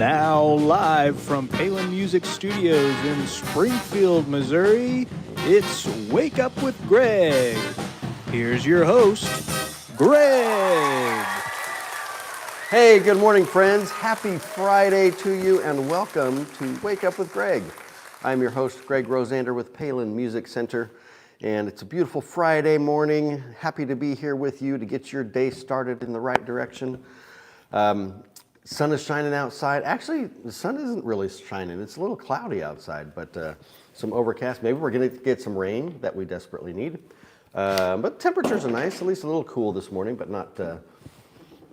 now live from Palin Music Studios in Springfield, Missouri, it's Wake Up with Greg. Here's your host, Greg. Hey, good morning, friends. Happy Friday to you, and welcome to Wake Up with Greg. I'm your host, Greg Rosander with Palin Music Center, and it's a beautiful Friday morning. Happy to be here with you to get your day started in the right direction. Sun is shining outside. Actually, the sun isn't really shining. It's a little cloudy outside, but some overcast. Maybe we're going to get some rain that we desperately need. But temperatures are nice, at least a little cool this morning, but not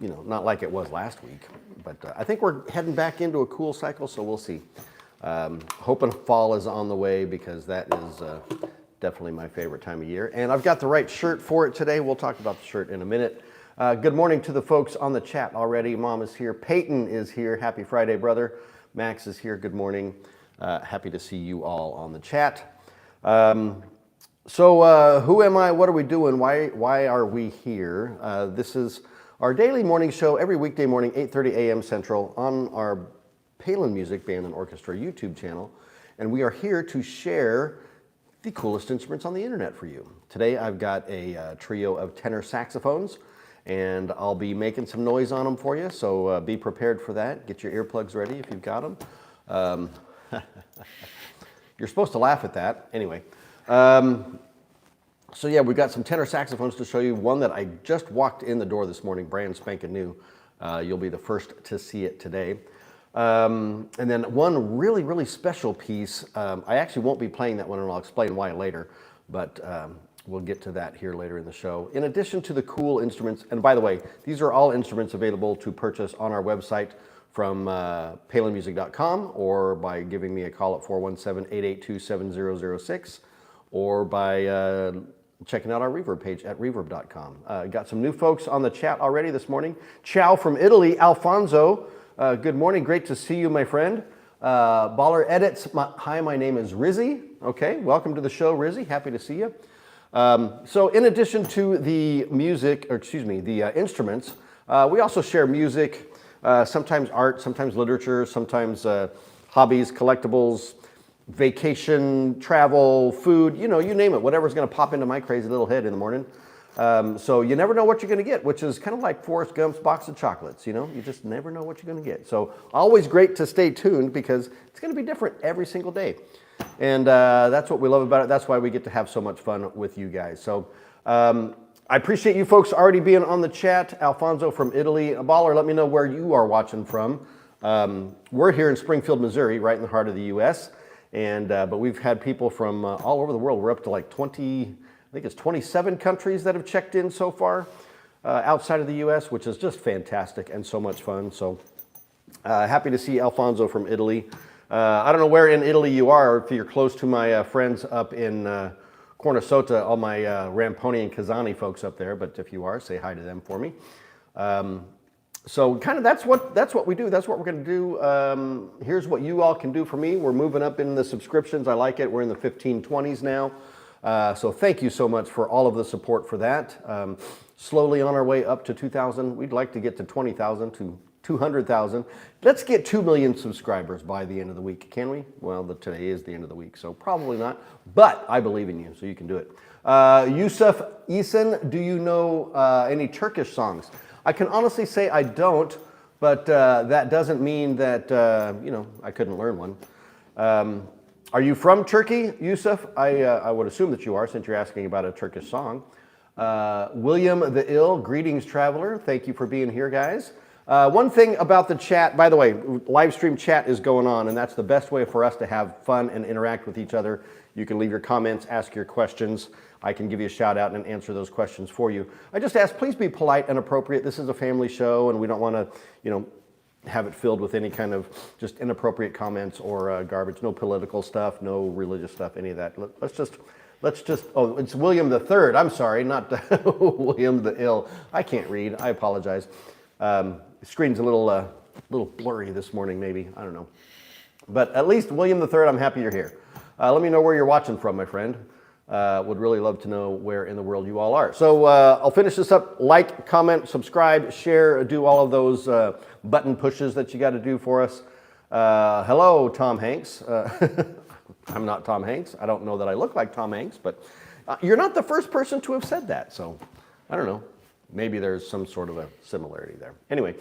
not like it was last week. But I think we're heading back into a cool cycle, so we'll see. Hoping fall is on the way because that is definitely my favorite time of year. And I've got the right shirt for it today. We'll talk about the shirt in a minute. Good morning to the folks on the chat already. Mom is here. Peyton is here. Happy Friday, brother. Max is here. Good morning. Happy to see you all on the chat. So who am I? What are we doing? Why are we here? This is our daily morning show every weekday morning, 8:30 a.m. Central on our Palin Music Band and Orchestra YouTube channel. And we are here to share the coolest instruments on the internet for you. Today I've got a trio of tenor saxophones, and I'll be making some noise on them for you, so be prepared for that. Get your earplugs ready if you've got them. You're supposed to laugh at that. Anyway, so yeah, we've got some tenor saxophones to show you. One that I just walked in the door this morning, brand spanking new. You'll be the first to see it today. And then one really, really special piece. I actually won't be playing that one, and I'll explain why later, but we'll get to that here later in the show. In addition to the cool instruments, and by the way, these are all instruments available to purchase on our website from palinmusic.com, or by giving me a call at 417-882-7006, or by checking out our reverb page at reverb.com. Got some new folks on the chat already this morning. Ciao from Italy, Alfonso. Good morning, great to see you, my friend. Baller Edits, hi, my name is Rizzy. Okay, welcome to the show, Rizzy, happy to see you. So in addition to the music, or excuse me, the instruments, we also share music, sometimes art, sometimes literature, sometimes hobbies, collectibles, vacation, travel, food, you name it, whatever's gonna pop into my crazy little head in the morning. So you never know what you're gonna get, which is kind of like Forrest Gump's box of chocolates, you just never know what you're gonna get. So always great to stay tuned because it's gonna be different every single day. And that's what we love about it. That's why we get to have so much fun with you guys. So I appreciate you folks already being on the chat. Alfonso from Italy. Baller, let me know where you are watching from. We're here in Springfield, Missouri, right in the heart of the U.S. But we've had people from all over the world. We're up to like 27 countries that have checked in so far outside of the U.S., which is just fantastic and so much fun. So happy to see Alfonso from Italy. I don't know where in Italy you are, or if you're close to my friends up in Cornasota, all my Ramponi and Kazani folks up there, but if you are, say hi to them for me. So kind of that's what we do. That's what we're going to do. Here's what you all can do for me. We're moving up in the subscriptions. I like it. We're in the 1520s now. So thank you so much for all of the support for that. Slowly on our way up to 2,000. We'd like to get to 20,000 to 200,000. Let's get 2 million subscribers by the end of the week, can we? Well, today is the end of the week, so probably not, but I believe in you, so you can do it. Yusuf Isen, do you know any Turkish songs? I can honestly say I don't, but that doesn't mean that, I couldn't learn one. Are you from Turkey, Yusuf? I would assume that you are, since you're asking about a Turkish song. William the Ill, greetings, traveler. Thank you for being here, guys. One thing about the chat, by the way, live stream chat is going on, and that's the best way for us to have fun and interact with each other. You can leave your comments, ask your questions. I can give you a shout out and answer those questions for you. I just ask, please be polite and appropriate. This is a family show, and we don't want to, have it filled with any kind of just inappropriate comments or garbage. No political stuff, no religious stuff, any of that. Let's just, oh, it's William the Third. I'm sorry, not William the Ill. I can't read, I apologize. The screen's a little blurry this morning, maybe, I don't know. But at least William the Third, I'm happy you're here. Let me know where you're watching from, my friend. Would really love to know where in the world you all are. So I'll finish this up. Like, comment, subscribe, share, do all of those button pushes that you got to do for us. Hello, Tom Hanks. I'm not Tom Hanks. I don't know that I look like Tom Hanks, but you're not the first person to have said that. So I don't know. Maybe there's some sort of a similarity there. Anyway,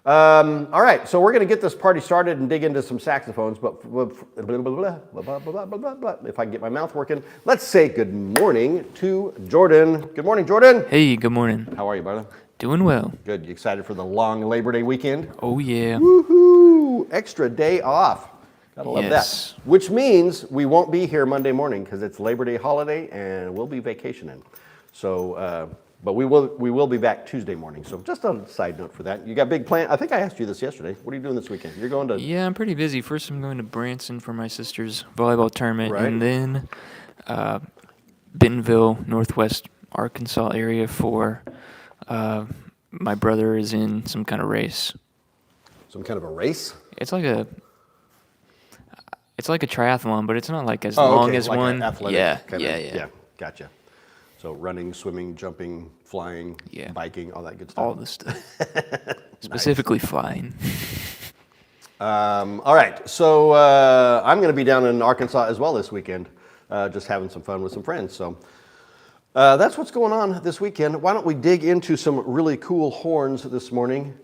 all right. So we're going to get this party started and dig into some saxophones. But if I can get my mouth working, let's say good morning to Jordan. Good morning, Jordan. Hey, good morning. How are you, brother? Doing well. Good. You excited for the long Labor Day weekend? Oh, yeah. Woohoo! Extra day off. Gotta love Yes. that. Which means we won't be here Monday morning because it's Labor Day holiday and we'll be vacationing. So, but we will be back Tuesday morning. So just a side note for that. You got big plans? I think I asked you this yesterday. What are you doing this weekend? You're going to? Yeah, I'm pretty busy. First, I'm going to Branson for my sister's volleyball tournament, Right. and then Bentonville, Northwest Arkansas area for my brother is in some kind of race. Some kind of a race? It's like a triathlon, but it's not like as Oh, long okay, as like one. an athletic Yeah, kind of, yeah. Gotcha. So running, swimming, jumping, flying, Yeah. biking, all that good stuff. All the stuff. Specifically flying. All right, so I'm going to be down in Arkansas as well this weekend, just having some fun with some friends. So that's what's going on this weekend. Why don't we dig into some really cool horns this morning?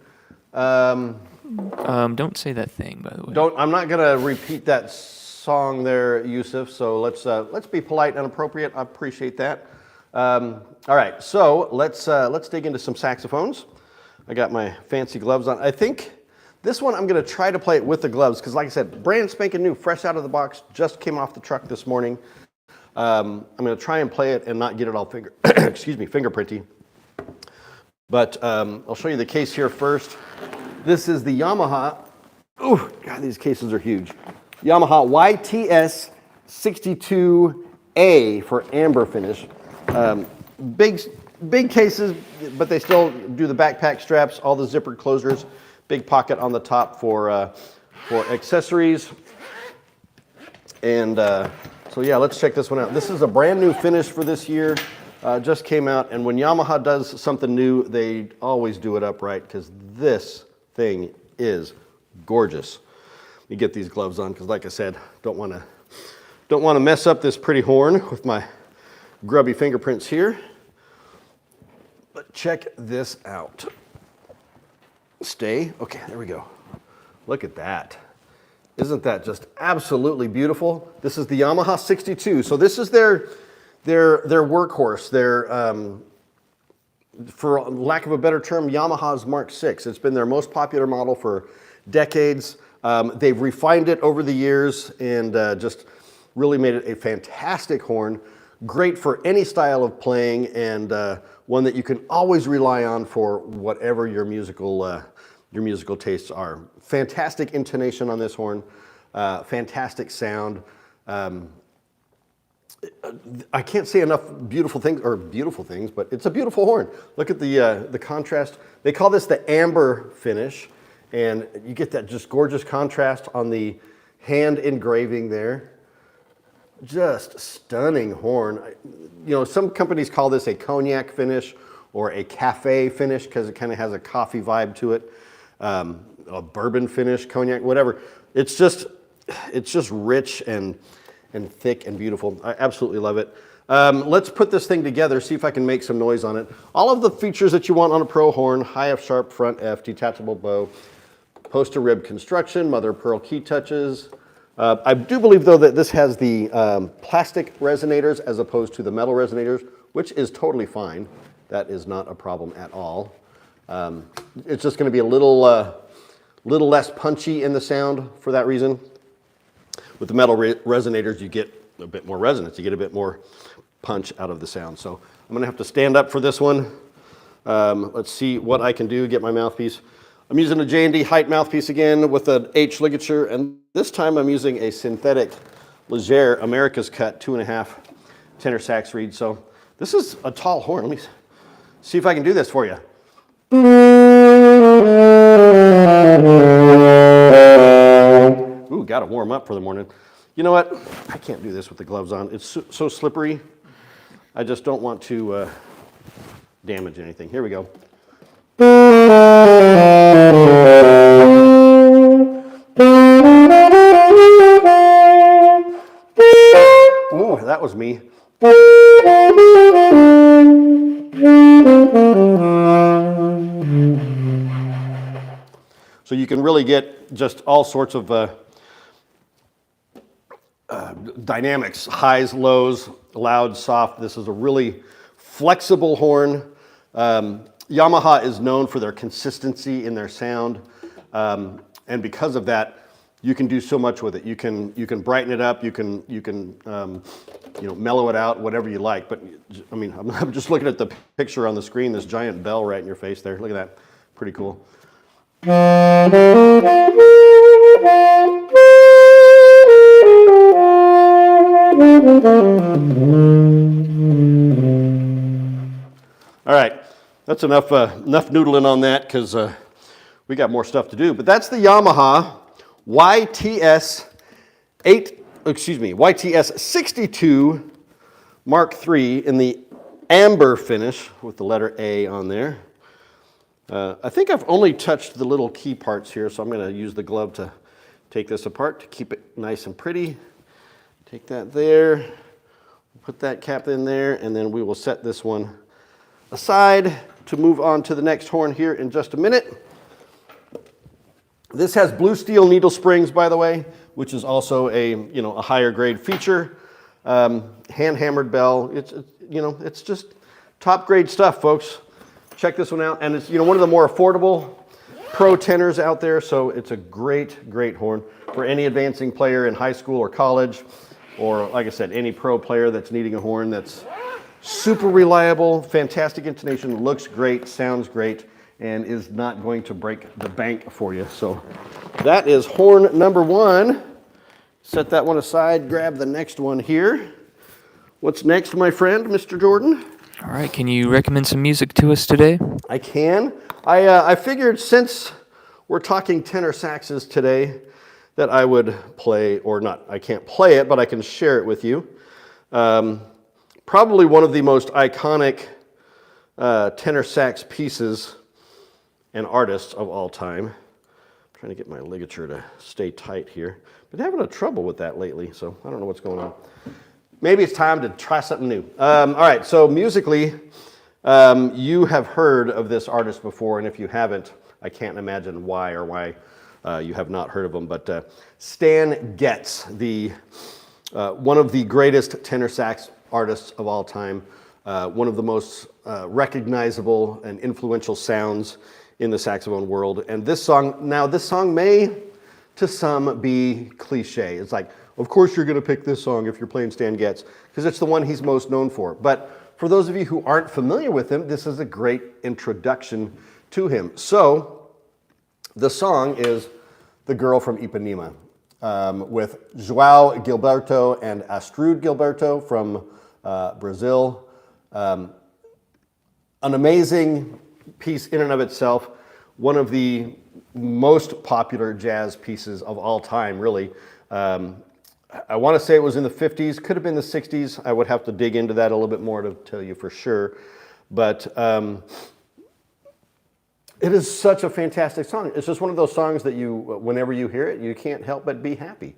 Don't say that thing, by the way. I'm not going to repeat that song there, Yusuf. So let's be polite and appropriate. I appreciate that. All right, so let's dig into some saxophones. I got my fancy gloves on. I think this one I'm going to try to play it with the gloves because, like I said, brand spanking new, fresh out of the box, just came off the truck this morning. I'm going to try and play it and not get it all fingerprinty. But I'll show you the case here first. This is the Yamaha. Oh, God, these cases are huge. Yamaha YTS 62A for amber finish. Big cases, but they still do the backpack straps, all the zippered closures, big pocket on the top for accessories. And so yeah, let's check this one out. This is a brand new finish for this year. Just came out, and when Yamaha does something new, they always do it upright because this thing is gorgeous. Let me get these gloves on because, like I said, don't want to mess up this pretty horn with my grubby fingerprints here. But check this out. Stay. Okay, there we go. Look at that. Isn't that just absolutely beautiful? This is the Yamaha 62. So this is their workhorse. Their for lack of a better term, Yamaha's Mark VI. It's been their most popular model for decades. They've refined it over the years and just really made it a fantastic horn. Great for any style of playing and one that you can always rely on for whatever your musical tastes are. Fantastic intonation on this horn, fantastic sound. I can't say enough beautiful things, but it's a beautiful horn. Look at the contrast. They call this the amber finish, and you get that just gorgeous contrast on the hand engraving there. Just stunning horn. You know, some companies call this a cognac finish or a cafe finish because it kind of has a coffee vibe to it. A bourbon finish, cognac, whatever. It's just rich and thick and beautiful. I absolutely love it. Let's put this thing together, see if I can make some noise on it. All of the features that you want on a pro horn: high F sharp, front F, detachable bow, post to rib construction, mother of pearl key touches. I do believe, though, that this has the plastic resonators as opposed to the metal resonators, which is totally fine. That is not a problem at all. It's just going to be a little less punchy in the sound for that reason. With the metal resonators, you get a bit more resonance. You get a bit more punch out of the sound. So I'm going to have to stand up for this one. Let's see what I can do, get my mouthpiece. I'm using a J&D height mouthpiece again with an H ligature, and this time I'm using a synthetic Leger America's Cut 2.5 tenor sax reed. So this is a tall horn. Let me see if I can do this for you. Ooh, got to warm up for the morning. You know what? I can't do this with the gloves on. It's so slippery. I just don't want to damage anything. Here we go. that was me. So you can really get just all sorts of dynamics, highs, lows, loud, soft. This is a really flexible horn. Yamaha is known for their consistency in their sound, and because of that, you can do so much with it. You can brighten it up. You can mellow it out, whatever you like. But I mean, I'm just looking at the picture on the screen. This giant bell right in your face there. Look at that, pretty cool. All right, that's enough noodling on that because we got more stuff to do. But that's the Yamaha YTS 62 Mark III in the amber finish with the letter A on there. I think I've only touched the little key parts here, so I'm going to use the glove to take this apart to keep it nice and pretty. Take that there, put that cap in there, and then we will set this one aside to move on to the next horn here in just a minute. This has blue steel needle springs, by the way, which is also a higher grade feature. Hand hammered bell. It's just top grade stuff, folks. Check this one out, and it's one of the more affordable pro tenors out there. So it's a great horn for any advancing player in high school or college, or like I said, any pro player that's needing a horn that's super reliable, fantastic intonation, looks great, sounds great, and is not going to break the bank for you. So that is horn number one. Set that one aside, grab the next one here. What's next, my friend, Mr. Jordan? All right, can you recommend some music to us today? I can. I figured since we're talking tenor saxes today that I would play, or not, I can't play it, but I can share it with you. Probably one of the most iconic tenor sax pieces and artists of all time. I'm trying to get my ligature to stay tight here. Been having a trouble with that lately, so I don't know what's going on. Maybe it's time to try something new. All right, so musically, you have heard of this artist before, and if you haven't, I can't imagine why you have not heard of him. But Stan Getz, one of the greatest tenor sax artists of all time, one of the most recognizable and influential sounds in the saxophone world. And this song may, to some, be cliche. It's like, of course you're going to pick this song if you're playing Stan Getz, because it's the one he's most known for. But for those of you who aren't familiar with him, this is a great introduction to him. So the song is The Girl from Ipanema, with João Gilberto and Astrud Gilberto from Brazil. An amazing piece in and of itself, one of the most popular jazz pieces of all time, really. I want to say it was in the 50s, could have been the 60s. I would have to dig into that a little bit more to tell you for sure. But it is such a fantastic song. It's just one of those songs that whenever you hear it, you can't help but be happy.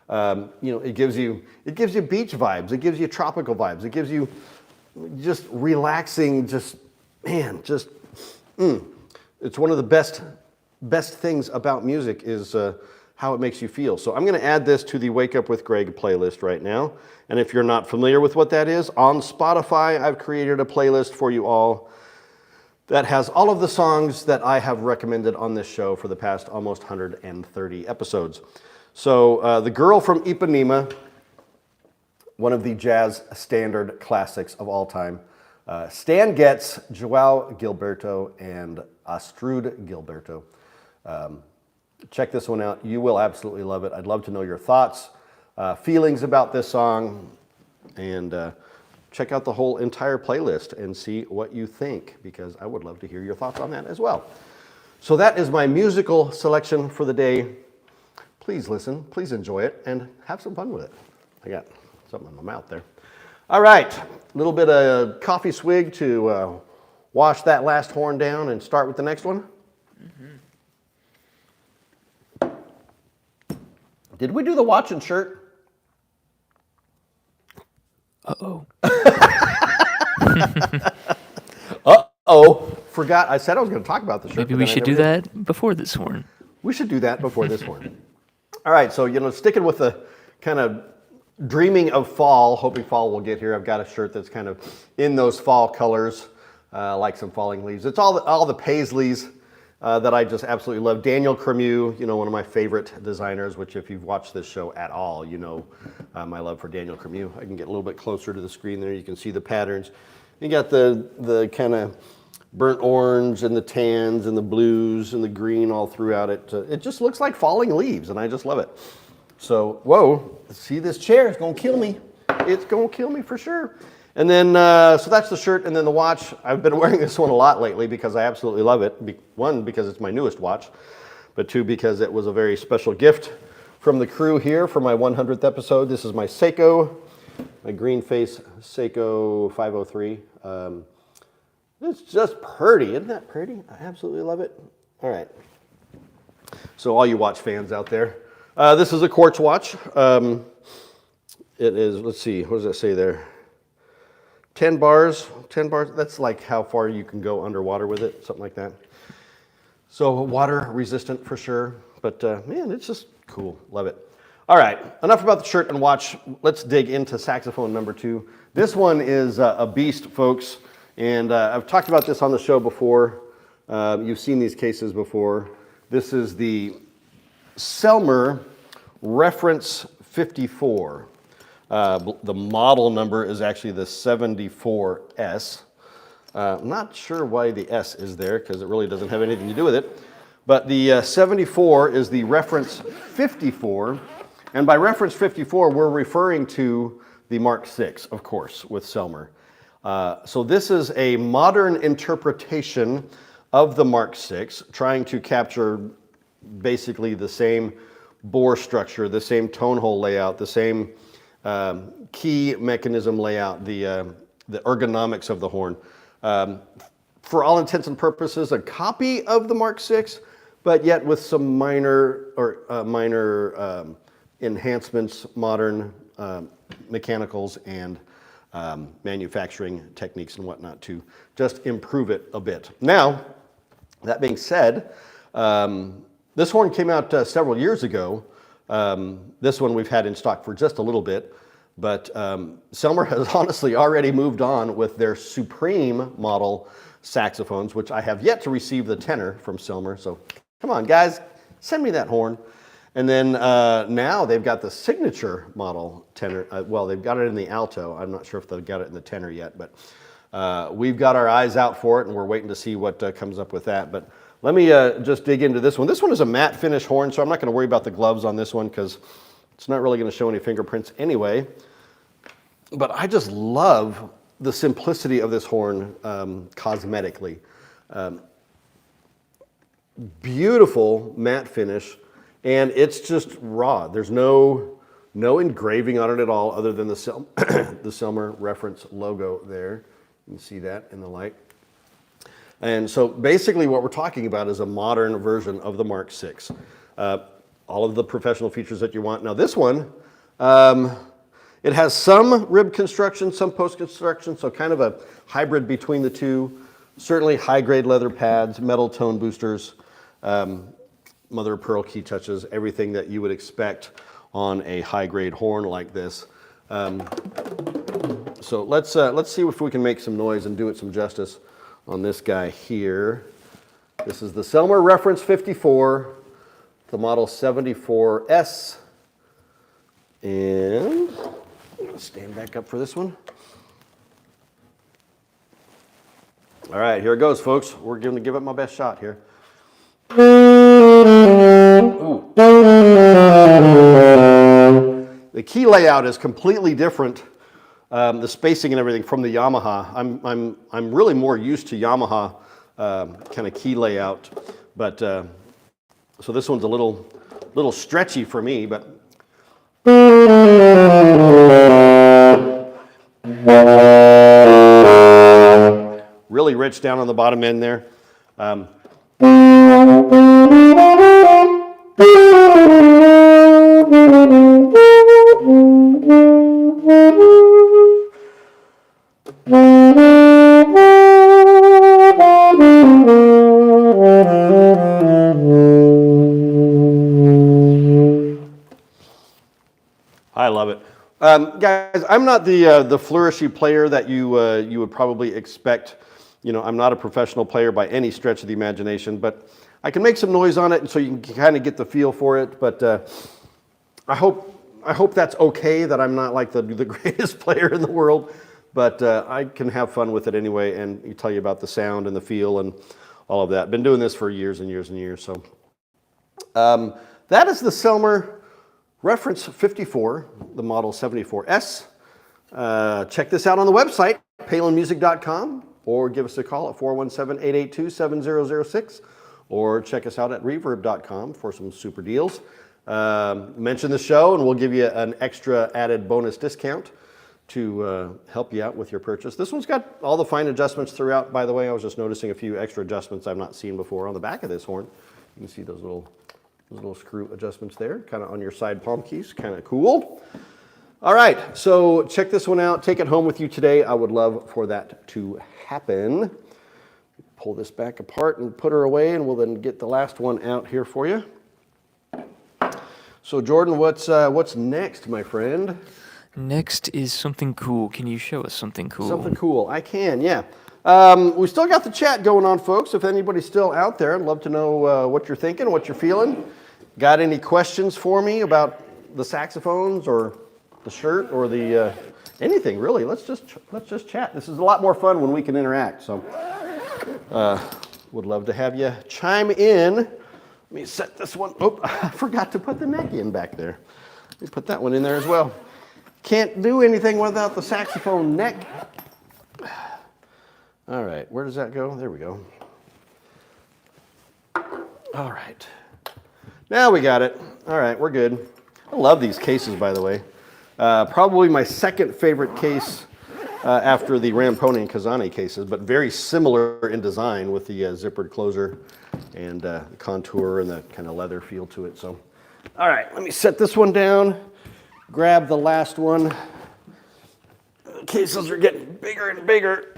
It gives you beach vibes. It gives you tropical vibes. It gives you just relaxing, it's one of the best things about music is how it makes you feel. So I'm going to add this to the Wake Up with Greg playlist right now. And if you're not familiar with what that is, on Spotify, I've created a playlist for you all that has all of the songs that I have recommended on this show for the past almost 130 episodes. So The Girl from Ipanema, one of the jazz standard classics of all time. Stan Getz, João Gilberto, and Astrud Gilberto. Check this one out. You will absolutely love it. I'd love to know your thoughts, feelings about this song, and check out the whole entire playlist and see what you think, because I would love to hear your thoughts on that as well. So that is my musical selection for the day. Please listen, please enjoy it, and have some fun with it. I got something in my mouth there. All right, a little bit of coffee swig to wash that last horn down and start with the next one. Mm-hmm. Did we do the watch and shirt? Uh-oh. Uh-oh. Forgot. I said I was going to talk about the shirt. Maybe we should do that before this horn. We should do that before this horn. All right, so, sticking with the kind of dreaming of fall, hoping fall will get here. I've got a shirt that's kind of in those fall colors, like some falling leaves. It's all the paisleys that I just absolutely love. Daniel Cremieux, one of my favorite designers, which if you've watched this show at all, my love for Daniel Cremieux. I can get a little bit closer to the screen there. You can see the patterns. You got the kind of burnt orange and the tans and the blues and the green all throughout it. It just looks like falling leaves, and I just love it. So, whoa, see this chair, it's gonna kill me. It's gonna kill me for sure. And then, so that's the shirt, and then the watch. I've been wearing this one a lot lately because I absolutely love it. One, because it's my newest watch, but two, because it was a very special gift from the crew here for my 100th episode. This is my Seiko, my green face Seiko 503. It's just pretty, isn't that pretty? I absolutely love it. All right. So all you watch fans out there, this is a quartz watch. It is, let's see, what does that say there? 10 bars, that's like how far you can go underwater with it, something like that. So water resistant for sure, but man, it's just cool, love it. All right, enough about the shirt and watch. Let's dig into saxophone number 2. This one is a beast, folks. And I've talked about this on the show before. You've seen these cases before. This is the Selmer Reference 54. The model number is actually the 74S. I'm not sure why the S is there because it really doesn't have anything to do with it. But the 74 is the Reference 54. And by Reference 54, we're referring to the Mark VI, of course, with Selmer. So this is a modern interpretation of the Mark VI, trying to capture basically the same bore structure, the same tone hole layout, the same key mechanism layout, the ergonomics of the horn. For all intents and purposes, a copy of the Mark VI, but yet with some minor enhancements, modern mechanicals and manufacturing techniques and whatnot to just improve it a bit. Now, that being said, this horn came out several years ago. This one we've had in stock for just a little bit, but Selmer has honestly already moved on with their Supreme model saxophones, which I have yet to receive the tenor from Selmer. So come on, guys, send me that horn. And then now they've got the signature model tenor. Well, they've got it in the alto. I'm not sure if they've got it in the tenor yet, but we've got our eyes out for it, and we're waiting to see what comes up with that. But let me just dig into this one. This one is a matte finish horn, so I'm not going to worry about the gloves on this one because it's not really going to show any fingerprints anyway. But I just love the simplicity of this horn cosmetically. Beautiful matte finish. And it's just raw. There's no engraving on it at all other than the Selmer reference logo there. You can see that in the light. And so basically what we're talking about is a modern version of the Mark VI. All of the professional features that you want. Now this one, it has some rib construction, some post construction, so kind of a hybrid between the two. Certainly high-grade leather pads, metal tone boosters, mother of pearl key touches, everything that you would expect on a high-grade horn like this. So let's see if we can make some noise and do it some justice on this guy here. This is the Selmer Reference 54, the model 74S. And I'm gonna stand back up for this one. All right, here it goes, folks. We're going to give it my best shot here. Ooh. The key layout is completely different. The spacing and everything from the Yamaha. I'm really more used to Yamaha kind of key layout, but so this one's a little stretchy for me, but really rich down on the bottom end there. I love it. Guys, I'm not the flourishy player that you would probably expect. I'm not a professional player by any stretch of the imagination, but I can make some noise on it, and so you can kind of get the feel for it. But I hope that's okay, that I'm not like the greatest player in the world, but I can have fun with it anyway, and tell you about the sound and the feel and all of that. Been doing this for years and years and years. So that is the Selmer Reference 54, the model 74S. Check this out on the website, palinmusic.com, or give us a call at 417-882-7006, or check us out at reverb.com for some super deals. Mention the show and we'll give you an extra added bonus discount to help you out with your purchase. This one's got all the fine adjustments throughout, by the way. I was just noticing a few extra adjustments I've not seen before on the back of this horn. You can see those little screw adjustments there, kind of on your side palm keys, kind of cool. All right, so check this one out. Take it home with you today. I would love for that to happen. Pull this back apart and put her away, and we'll then get the last one out here for you. So Jordan, what's next, my friend? Next is something cool. Can you show us something cool? Something cool. I can, yeah. We still got the chat going on, folks. If anybody's still out there, I'd love to know what you're thinking, what you're feeling. Got any questions for me about the saxophones or the shirt or the anything really? Let's just chat. This is a lot more fun when we can interact. So, would love to have you chime in. Let me set this one. Oh, I forgot to put the neck in back there. Let me put that one in there as well. Can't do anything without the saxophone neck. All right, where does that go? There we go. All right. Now we got it. All right, we're good. I love these cases, by the way. Probably my second favorite case after the Ramponi and Kazane cases, but very similar in design with the zippered closer and the contour and the kind of leather feel to it. So, all right, let me set this one down, grab the last one. The cases are getting bigger and bigger.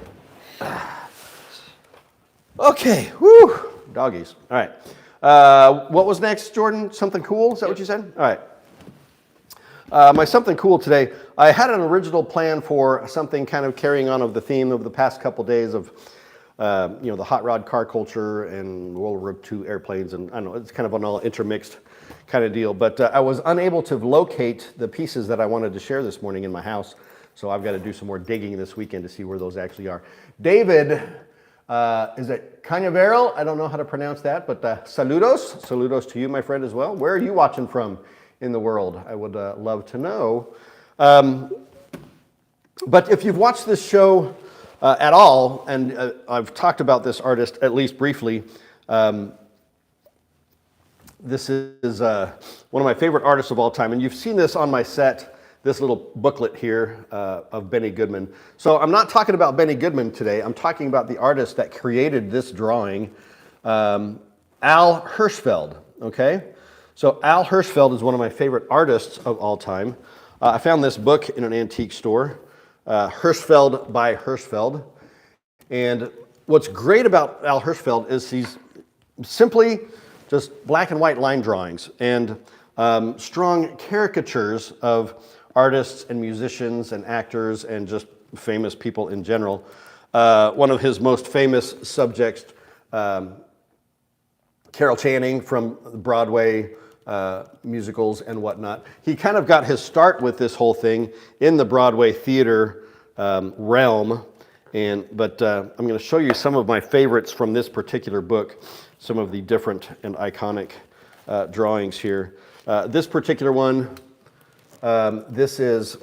Okay, whew, doggies. All right. What was next, Jordan? Something cool? Is that what you said? All right. My something cool today, I had an original plan for something kind of carrying on of the theme of the past couple days of, the hot rod car culture and World War II airplanes, and I don't know, it's kind of an all intermixed kind of deal. But I was unable to locate the pieces that I wanted to share this morning in my house, so I've got to do some more digging this weekend to see where those actually are. David, is it Cañaveral? I don't know how to pronounce that, but saludos. Saludos to you, my friend, as well. Where are you watching from in the world? I would love to know. But if you've watched this show at all, and I've talked about this artist at least briefly, this is one of my favorite artists of all time, and you've seen this on my set, this little booklet here of Benny Goodman. So I'm not talking about Benny Goodman today. I'm talking about the artist that created this drawing, Al Hirschfeld, okay? So Al Hirschfeld is one of my favorite artists of all time. I found this book in an antique store, Hirschfeld by Hirschfeld. And what's great about Al Hirschfeld is he's simply just black and white line drawings and strong caricatures of artists and musicians and actors and just famous people in general. One of his most famous subjects, Carol Channing from Broadway musicals and whatnot. He kind of got his start with this whole thing in the Broadway theater realm. But I'm going to show you some of my favorites from this particular book, some of the different and iconic drawings here. This particular one, this is,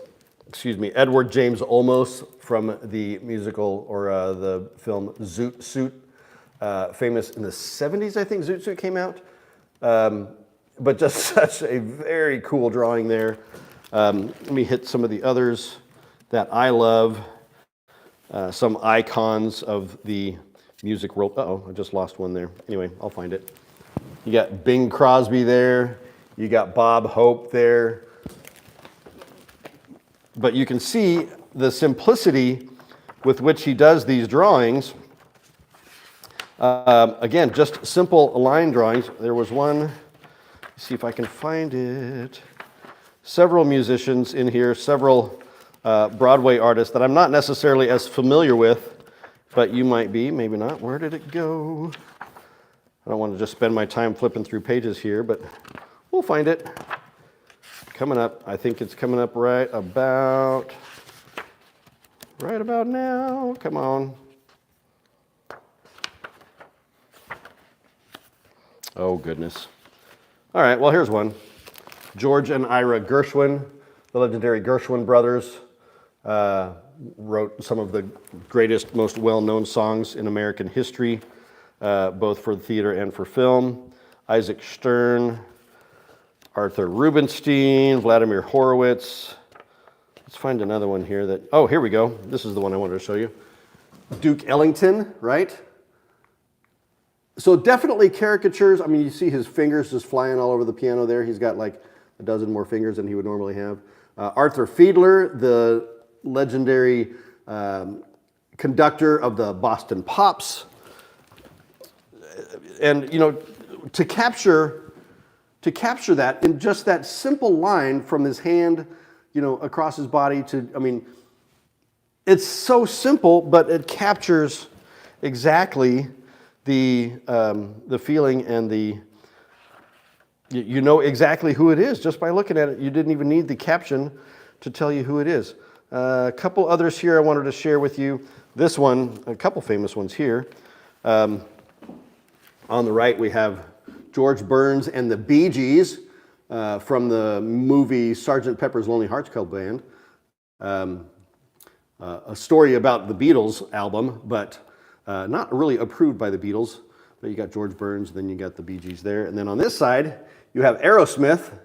Edward James Olmos from the musical or the film Zoot Suit, famous in the 70s, I think Zoot Suit came out. But just such a very cool drawing there. Let me hit some of the others that I love. Some icons of the music world. Uh-oh, I just lost one there. Anyway, I'll find it. You got Bing Crosby there. You got Bob Hope there. But you can see the simplicity with which he does these drawings. Again, just simple line drawings. There was one, let's see if I can find it. Several musicians in here, several Broadway artists that I'm not necessarily as familiar with, but you might be, maybe not. Where did it go? I don't want to just spend my time flipping through pages here, but we'll find it. Coming up, I think it's coming up right about now. Come on. Oh, goodness. All right, well, here's one. George and Ira Gershwin, the legendary Gershwin brothers, wrote some of the greatest, most well-known songs in American history, both for theater and for film. Isaac Stern, Arthur Rubinstein, Vladimir Horowitz. Let's find another one here that, oh, here we go. This is the one I wanted to show you. Duke Ellington, right? So definitely caricatures. I mean, you see his fingers just flying all over the piano there. He's got like a dozen more fingers than he would normally have. Arthur Fiedler, the legendary conductor of the Boston Pops. And, you know, to capture that in just that simple line from his hand, you know, across his body to, I mean, it's so simple, but it captures exactly the feeling and you know exactly who it is just by looking at it. You didn't even need the caption to tell you who it is. A couple others here I wanted to share with you. This one, a couple famous ones here. On the right we have George Burns and the Bee Gees from the movie Sgt. Pepper's Lonely Hearts Club Band. A story about the Beatles album, but not really approved by the Beatles. But you got George Burns, then you got the Bee Gees there. And then on this side, you have Aerosmith,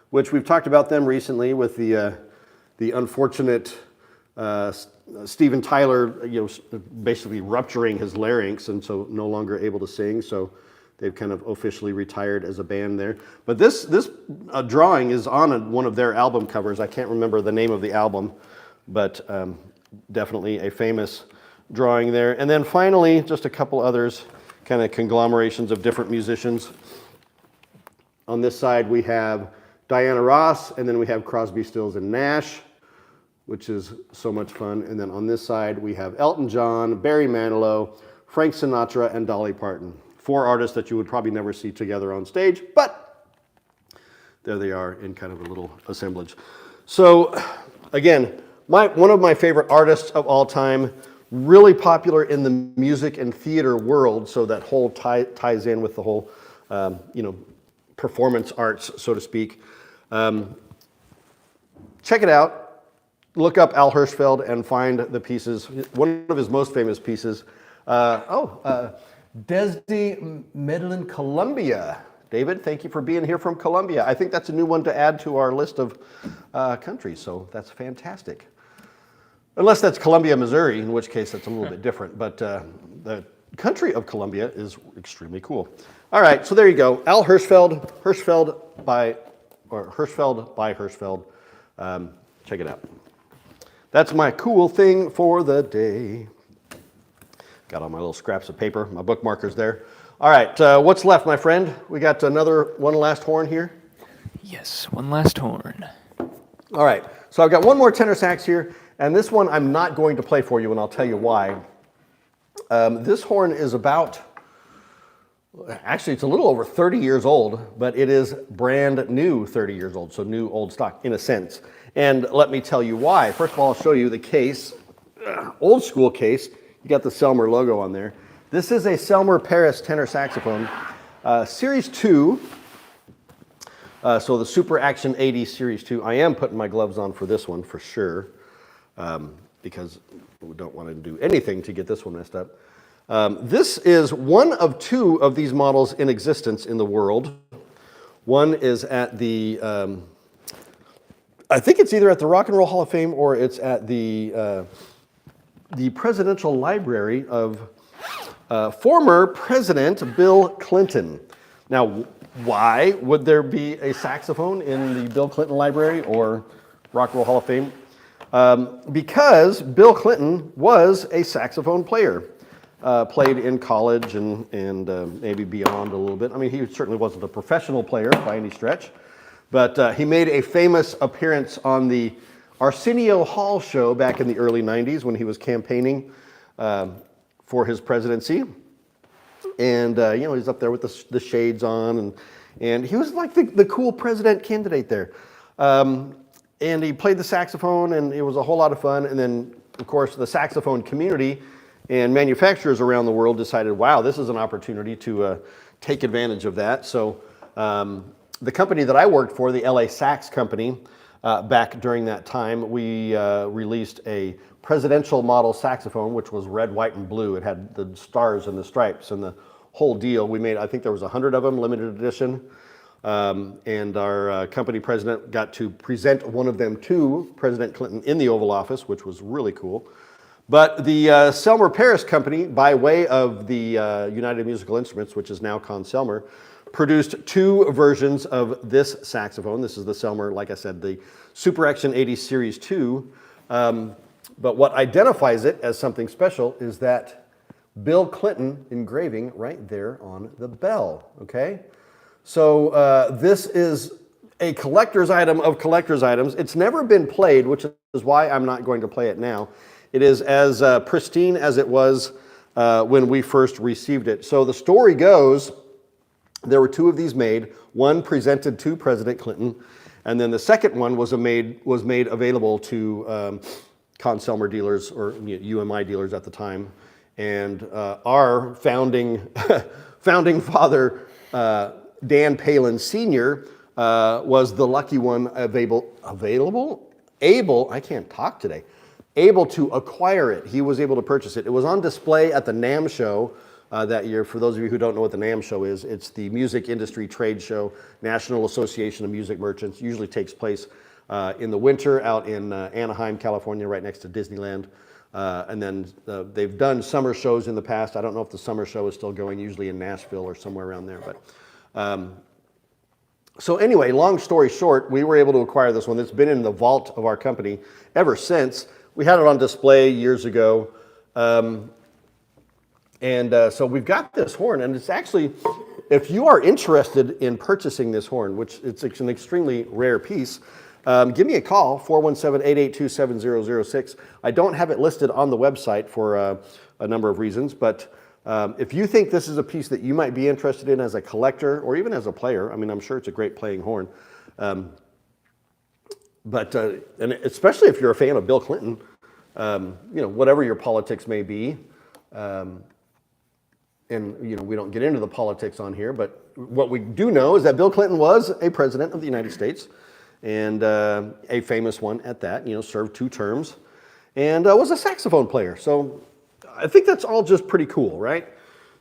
which we've talked about them recently with the unfortunate Steven Tyler, you know, basically rupturing his larynx and so no longer able to sing. So they've kind of officially retired as a band there. But this drawing is on one of their album covers. I can't remember the name of the album, but definitely a famous drawing there. And then finally, just a couple others, kind of conglomerations of different musicians. On this side, we have Diana Ross, and then we have Crosby, Stills, and Nash, which is so much fun. And then on this side, we have Elton John, Barry Manilow, Frank Sinatra, and Dolly Parton. 4 artists that you would probably never see together on stage, but there they are in kind of a little assemblage. So again, one of my favorite artists of all time, really popular in the music and theater world, so that whole ties in with the whole, you know, performance arts, so to speak. Check it out. Look up Al Hirschfeld and find the pieces. One of his most famous pieces. Desde Medellin, Colombia. David, thank you for being here from Colombia. I think that's a new one to add to our list of countries, so that's fantastic. Unless that's Columbia, Missouri, in which case that's a little bit different. But the country of Colombia is extremely cool. All right, so there you go. Al Hirschfeld, Hirschfeld by Hirschfeld. Check it out. That's my cool thing for the day. Got all my little scraps of paper, my bookmarkers there. All right, what's left, my friend? We got one last horn here. Yes, one last horn. All right, so I've got one more tenor sax here, and this one I'm not going to play for you, and I'll tell you why. This horn is actually it's a little over 30 years old, but it is brand new 30 years old, so new old stock in a sense. And let me tell you why. First of all, I'll show you the case, old school case. You got the Selmer logo on there. This is a Selmer Paris tenor saxophone, Series 2. So the Super Action 80 Series 2. I am putting my gloves on for this one for sure, because we don't want to do anything to get this one messed up. This is one of 2 of these models in existence in the world. One is at the, I think it's either at the Rock and Roll Hall of Fame or it's at the Presidential Library of former President Bill Clinton. Now, why would there be a saxophone in the Bill Clinton Library or Rock and Roll Hall of Fame? Because Bill Clinton was a saxophone player. played in college and maybe beyond a little bit. I mean, he certainly wasn't a professional player by any stretch, but he made a famous appearance on the Arsenio Hall show back in the early 90s when he was campaigning for his presidency. And, he's up there with the shades on, and he was like the cool president candidate there. And he played the saxophone, and it was a whole lot of fun. And then, of course, the saxophone community and manufacturers around the world decided, wow, this is an opportunity to take advantage of that. So the company that I worked for, the LA Sax Company, back during that time, we released a presidential model saxophone, which was red, white, and blue. It had the stars and the stripes and the whole deal. We made, I think there was 100 of them, limited edition. And our company president got to present one of them to President Clinton in the Oval Office, which was really cool. But the Selmer Paris Company, by way of the United Musical Instruments, which is now Conn-Selmer, produced two versions of this saxophone. This is the Selmer, like I said, the Super Action 80 Series 2. But what identifies it as something special is that Bill Clinton engraving right there on the bell, okay? So this is a collector's item of collector's items. It's never been played, which is why I'm not going to play it now. It is as pristine as it was when we first received it. So the story goes, there were two of these made, one presented to President Clinton, and then the second one was made available to Conn-Selmer dealers or UMI dealers at the time. And our founding father, Dan Palin Sr., was the lucky one able to acquire it. He was able to purchase it. It was on display at the NAMM show that year. For those of you who don't know what the NAMM show is, it's the music industry trade show, National Association of Music Merchants. Usually takes place in the winter out in Anaheim, California, right next to Disneyland. And then they've done summer shows in the past. I don't know if the summer show is still going, usually in Nashville or somewhere around there. But so anyway, long story short, we were able to acquire this one. It's been in the vault of our company ever since. We had it on display years ago. So we've got this horn, and it's actually, if you are interested in purchasing this horn, which it's an extremely rare piece, give me a call, 417-882-7006. I don't have it listed on the website for a number of reasons, but if you think this is a piece that you might be interested in as a collector or even as a player, I mean, I'm sure it's a great playing horn. But and especially if you're a fan of Bill Clinton, whatever your politics may be, and we don't get into the politics on here, but what we do know is that Bill Clinton was a president of the United States, and a famous one at that. Served 2 terms, and was a saxophone player. So I think that's all just pretty cool, right?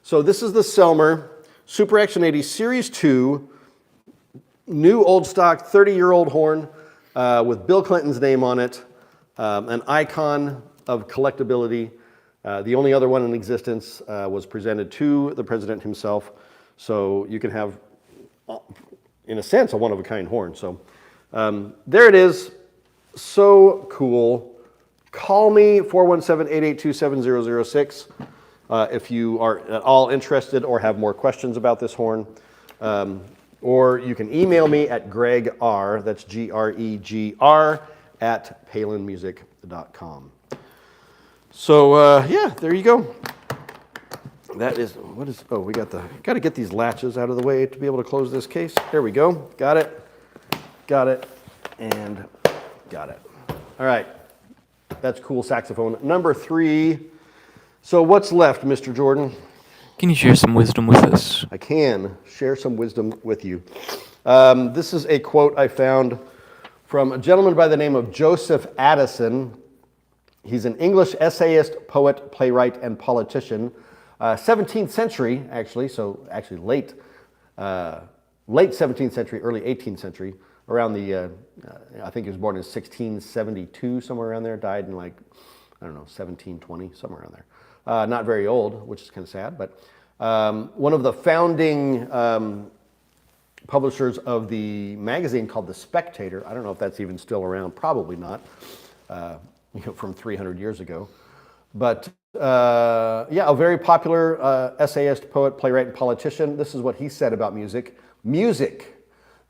So this is the Selmer Super Action 80 Series 2, new old stock 30-year-old horn with Bill Clinton's name on it, an icon of collectability. The only other one in existence was presented to the president himself, so you can have, in a sense, a one-of-a-kind horn. So there it is. So cool. Call me, 417-882-7006, if you are at all interested or have more questions about this horn. Or you can email me at Greg R, that's Gregr, at palinmusic.com. So, yeah, there you go. That is, we got to get these latches out of the way to be able to close this case. There we go. Got it, and got it. All right. That's cool saxophone. Number 3. So what's left, Mr. Jordan? Can you share some wisdom with us? I can share some wisdom with you. This is a quote I found from a gentleman by the name of Joseph Addison. He's an English essayist, poet, playwright, and politician. 17th century, actually, so actually late 17th century, early 18th century. Around the, I think he was born in 1672, somewhere around there. Died in 1720, somewhere around there. Not very old, which is kind of sad, but one of the founding publishers of the magazine called The Spectator. I don't know if that's even still around, probably not, from 300 years ago. But Yeah, a very popular essayist, poet, playwright, and politician. This is what he said about music. Music,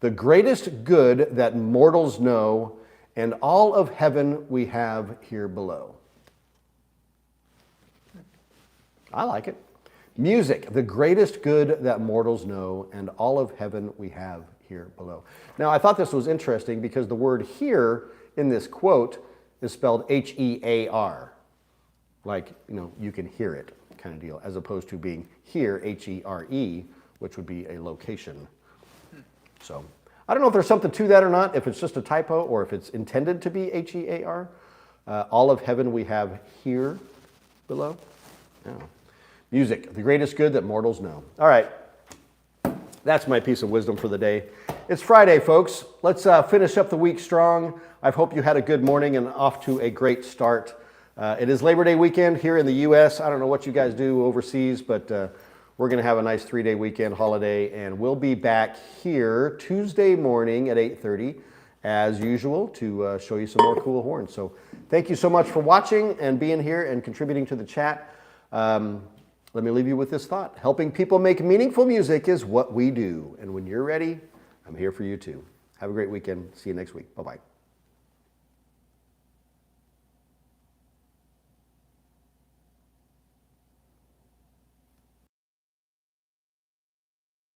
the greatest good that mortals know, and all of heaven we have here below. I like it. Music, the greatest good that mortals know, and all of heaven we have here below. Now, I thought this was interesting because the word here in this quote is spelled H-E-A-R. Like, you can hear it kind of deal, as opposed to being here, H-E-R-E, which would be a location. So, I don't know if there's something to that or not, if it's just a typo or if it's intended to be H-E-A-R. All of heaven we have here below. Yeah. Music, the greatest good that mortals know. All right, that's my piece of wisdom for the day. It's Friday, folks. Let's finish up the week strong. I hope you had a good morning and off to a great start. It is Labor Day weekend here in the U.S. I don't know what you guys do overseas, but we're going to have a nice 3-day weekend holiday, and we'll be back here Tuesday morning at 8:30 as usual to show you some more cool horns. So thank you so much for watching and being here and contributing to the chat. Let me leave you with this thought. Helping people make meaningful music is what we do. And when you're ready, I'm here for you too. Have a great weekend. See you next week. Bye-bye.